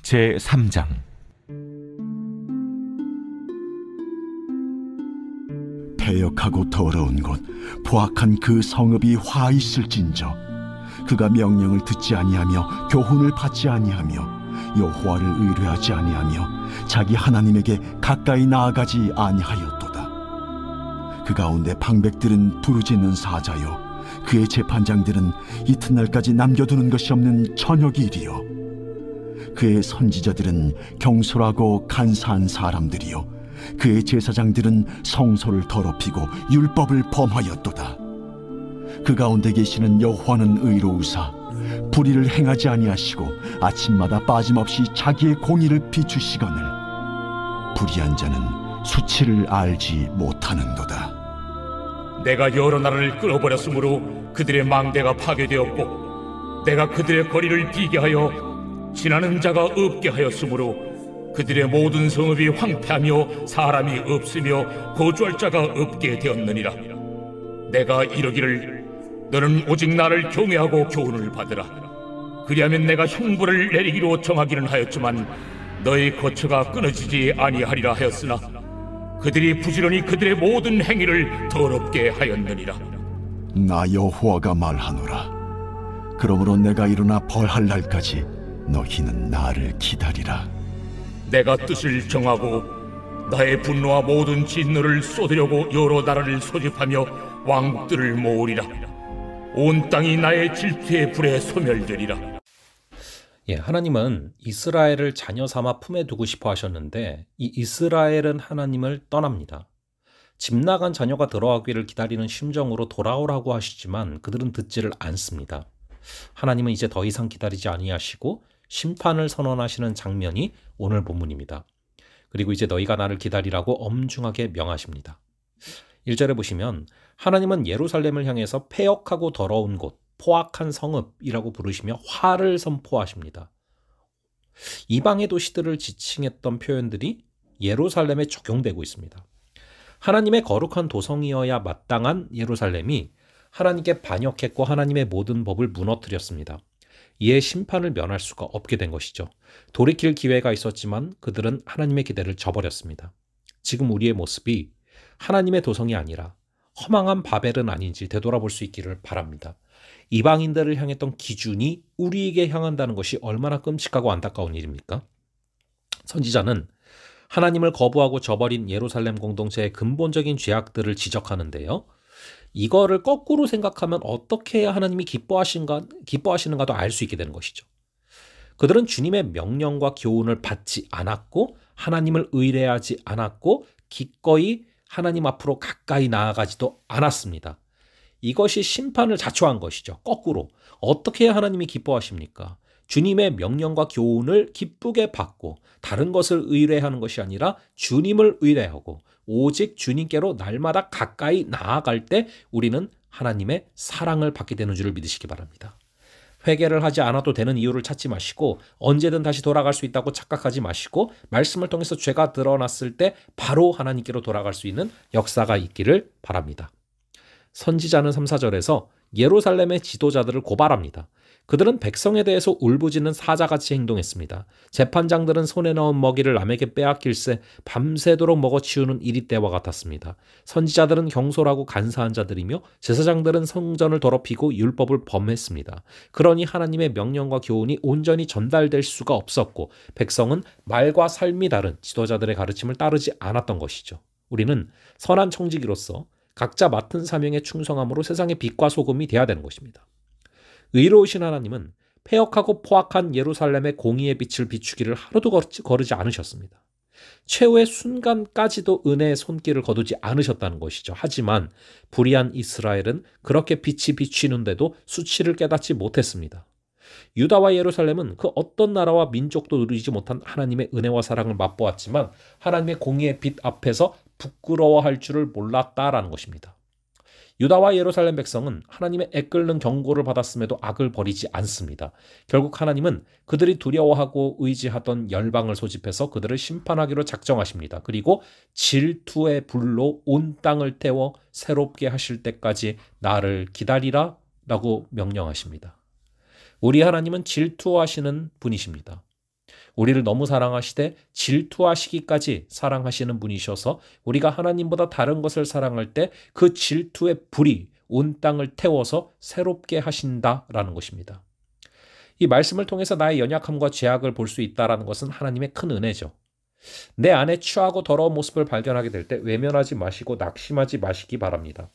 제3장. 패역하고 더러운 곳 포악한 그 성읍이 화 있을진저, 그가 명령을 듣지 아니하며 교훈을 받지 아니하며 여호와를 의뢰하지 아니하며 자기 하나님에게 가까이 나아가지 아니하였도다. 그 가운데 방백들은 부르짖는 사자요, 그의 재판장들은 이튿날까지 남겨두는 것이 없는 저녁일이요, 그의 선지자들은 경솔하고 간사한 사람들이요, 그의 제사장들은 성소를 더럽히고 율법을 범하였도다. 그 가운데 계시는 여호와는 의로우사 불의를 행하지 아니하시고 아침마다 빠짐없이 자기의 공의를 비추시거늘 불의한 자는 수치를 알지 못하는도다. 내가 여러 나라를 끌어버렸으므로 그들의 망대가 파괴되었고, 내가 그들의 거리를 비게 하여 지나는 자가 없게 하였으므로 그들의 모든 성읍이 황폐하며 사람이 없으며 거주할 자가 없게 되었느니라. 내가 이르기를 너는 오직 나를 경외하고 교훈을 받으라. 그리하면 내가 형벌을 내리기로 정하기는 하였지만 너의 거처가 끊어지지 아니하리라 하였으나 그들이 부지런히 그들의 모든 행위를 더럽게 하였느니라. 나 여호와가 말하노라. 그러므로 내가 일어나 벌할 날까지 너희는 나를 기다리라. 내가 뜻을 정하고 나의 분노와 모든 진노를 쏟으려고 여러 나라를 소집하며 왕국들을 모으리라. 온 땅이 나의 질투의 불에 소멸되리라. 하나님은 이스라엘을 자녀 삼아 품에 두고 싶어 하셨는데 이 이스라엘은 하나님을 떠납니다. 집 나간 자녀가 들어가기를 기다리는 심정으로 돌아오라고 하시지만 그들은 듣지를 않습니다. 하나님은 이제 더 이상 기다리지 아니하시고 심판을 선언하시는 장면이 오늘 본문입니다. 그리고 이제 너희가 나를 기다리라고 엄중하게 명하십니다. 1절에 보시면 하나님은 예루살렘을 향해서 패역하고 더러운 곳, 포악한 성읍이라고 부르시며 화를 선포하십니다. 이방의 도시들을 지칭했던 표현들이 예루살렘에 적용되고 있습니다. 하나님의 거룩한 도성이어야 마땅한 예루살렘이 하나님께 반역했고 하나님의 모든 법을 무너뜨렸습니다. 이에 심판을 면할 수가 없게 된 것이죠. 돌이킬 기회가 있었지만 그들은 하나님의 기대를 저버렸습니다. 지금 우리의 모습이 하나님의 도성이 아니라 허망한 바벨은 아닌지 되돌아볼 수 있기를 바랍니다. 이방인들을 향했던 기준이 우리에게 향한다는 것이 얼마나 끔찍하고 안타까운 일입니까? 선지자는 하나님을 거부하고 저버린 예루살렘 공동체의 근본적인 죄악들을 지적하는데요. 이거를 거꾸로 생각하면 어떻게 해야 하나님이 기뻐하시는가도 알 수 있게 되는 것이죠. 그들은 주님의 명령과 교훈을 받지 않았고 하나님을 의뢰하지 않았고 기꺼이 하나님 앞으로 가까이 나아가지도 않았습니다. 이것이 심판을 자초한 것이죠. 거꾸로 어떻게 해야 하나님이 기뻐하십니까? 주님의 명령과 교훈을 기쁘게 받고 다른 것을 의뢰하는 것이 아니라 주님을 의뢰하고 오직 주님께로 날마다 가까이 나아갈 때 우리는 하나님의 사랑을 받게 되는 줄을 믿으시기 바랍니다. 회개를 하지 않아도 되는 이유를 찾지 마시고 언제든 다시 돌아갈 수 있다고 착각하지 마시고 말씀을 통해서 죄가 드러났을 때 바로 하나님께로 돌아갈 수 있는 역사가 있기를 바랍니다. 선지자는 3, 4절에서 예루살렘의 지도자들을 고발합니다. 그들은 백성에 대해서 울부짖는 사자같이 행동했습니다. 재판장들은 손에 넣은 먹이를 남에게 빼앗길세 밤새도록 먹어치우는 이리떼와 같았습니다. 선지자들은 경솔하고 간사한 자들이며 제사장들은 성전을 더럽히고 율법을 범했습니다. 그러니 하나님의 명령과 교훈이 온전히 전달될 수가 없었고 백성은 말과 삶이 다른 지도자들의 가르침을 따르지 않았던 것이죠. 우리는 선한 청지기로서 각자 맡은 사명에 충성함으로 세상의 빛과 소금이 되어야 되는 것입니다. 의로우신 하나님은 패역하고 포악한 예루살렘의 공의의 빛을 비추기를 하루도 거르지 않으셨습니다. 최후의 순간까지도 은혜의 손길을 거두지 않으셨다는 것이죠. 하지만 불의한 이스라엘은 그렇게 빛이 비치는데도 수치를 깨닫지 못했습니다. 유다와 예루살렘은 그 어떤 나라와 민족도 누리지 못한 하나님의 은혜와 사랑을 맛보았지만 하나님의 공의의 빛 앞에서 부끄러워할 줄을 몰랐다라는 것입니다. 유다와 예루살렘 백성은 하나님의 애끓는 경고를 받았음에도 악을 버리지 않습니다. 결국 하나님은 그들이 두려워하고 의지하던 열방을 소집해서 그들을 심판하기로 작정하십니다. 그리고 질투의 불로 온 땅을 태워 새롭게 하실 때까지 나를 기다리라 라고 명령하십니다. 우리 하나님은 질투하시는 분이십니다. 우리를 너무 사랑하시되 질투하시기까지 사랑하시는 분이셔서 우리가 하나님보다 다른 것을 사랑할 때 그 질투의 불이 온 땅을 태워서 새롭게 하신다라는 것입니다. 이 말씀을 통해서 나의 연약함과 죄악을 볼 수 있다는 것은 하나님의 큰 은혜죠. 내 안에 추하고 더러운 모습을 발견하게 될 때 외면하지 마시고 낙심하지 마시기 바랍니다.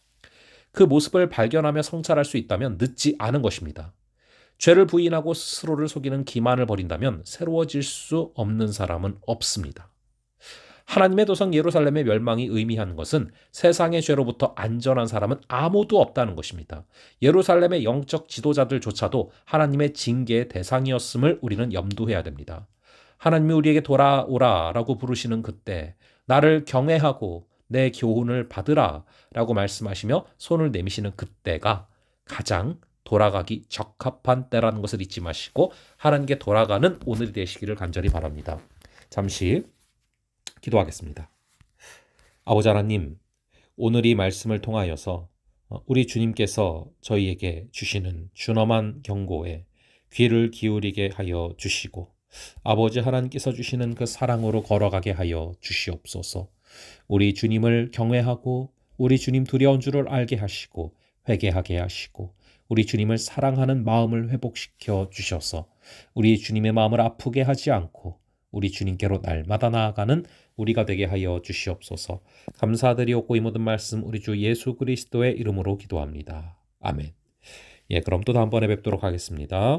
그 모습을 발견하며 성찰할 수 있다면 늦지 않은 것입니다. 죄를 부인하고 스스로를 속이는 기만을 버린다면 새로워질 수 없는 사람은 없습니다. 하나님의 도성 예루살렘의 멸망이 의미하는 것은 세상의 죄로부터 안전한 사람은 아무도 없다는 것입니다. 예루살렘의 영적 지도자들조차도 하나님의 징계의 대상이었음을 우리는 염두해야 됩니다. 하나님이 우리에게 돌아오라 라고 부르시는 그때 나를 경외하고 내 교훈을 받으라 라고 말씀하시며 손을 내미시는 그때가 가장 돌아가기 적합한 때라는 것을 잊지 마시고 하나님께 돌아가는 오늘이 되시기를 간절히 바랍니다. 잠시 기도하겠습니다. 아버지 하나님, 오늘 이 말씀을 통하여서 우리 주님께서 저희에게 주시는 준엄한 경고에 귀를 기울이게 하여 주시고 아버지 하나님께서 주시는 그 사랑으로 걸어가게 하여 주시옵소서. 우리 주님을 경외하고 우리 주님 두려운 줄을 알게 하시고 회개하게 하시고 우리 주님을 사랑하는 마음을 회복시켜 주셔서 우리 주님의 마음을 아프게 하지 않고 우리 주님께로 날마다 나아가는 우리가 되게 하여 주시옵소서. 감사드리옵고 이 모든 말씀 우리 주 예수 그리스도의 이름으로 기도합니다. 아멘. 그럼 또 다음번에 뵙도록 하겠습니다.